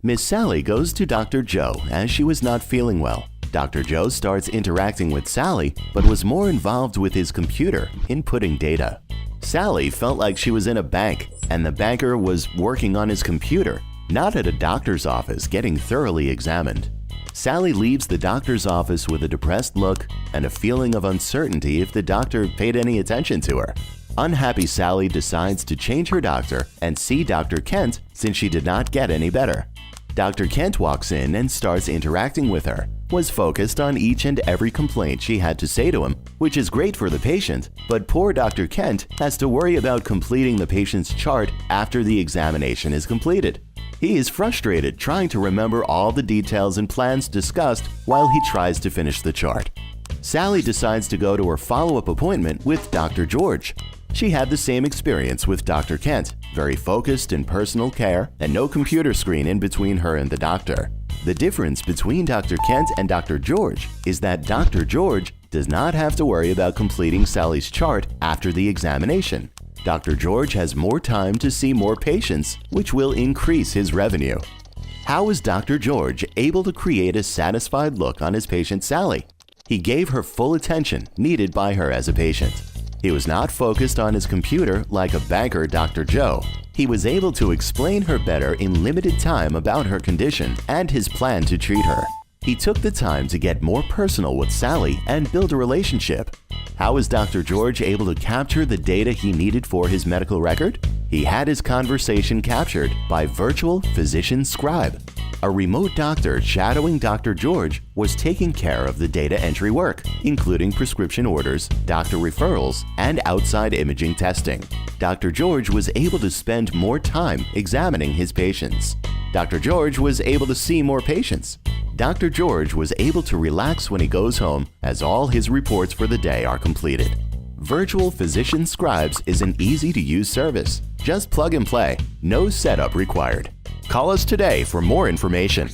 Miss Sally goes to Dr. Joe as she was not feeling well. Dr. Joe starts interacting with Sally, but was more involved with his computer, inputting data. Sally felt like she was in a bank, and the banker was working on his computer, not at a doctor's office getting thoroughly examined. Sally leaves the doctor's office with a depressed look and a feeling of uncertainty if the doctor paid any attention to her. Unhappy Sally decides to change her doctor and see Dr. Kent since she did not get any better. Dr. Kent walks in and starts interacting with her, was focused on each and every complaint she had to say to him, which is great for the patient, but poor Dr. Kent has to worry about completing the patient's chart after the examination is completed. He is frustrated trying to remember all the details and plans discussed while he tries to finish the chart. Sally decides to go to her follow-up appointment with Dr. George. She had the same experience with Dr. Kent, very focused in personal care and no computer screen in between her and the doctor. The difference between Dr. Kent and Dr. George is that Dr. George does not have to worry about completing Sally's chart after the examination. Dr. George has more time to see more patients, which will increase his revenue. How is Dr. George able to create a satisfied look on his patient Sally? He gave her full attention needed by her as a patient. He was not focused on his computer like a banker Dr. Joe. He was able to explain her better in limited time about her condition and his plan to treat her. He took the time to get more personal with Sally and build a relationship. How was Dr. George able to capture the data he needed for his medical record? He had his conversation captured by virtual physician scribe. A remote doctor shadowing Dr. George was taking care of the data entry work, including prescription orders, doctor referrals, and outside imaging testing. Dr. George was able to spend more time examining his patients. Dr. George was able to see more patients. Dr. George was able to relax when he goes home as all his reports for the day are completed. Virtual Physician Scribes is an easy-to-use service. Just plug and play, no setup required. Call us today for more information.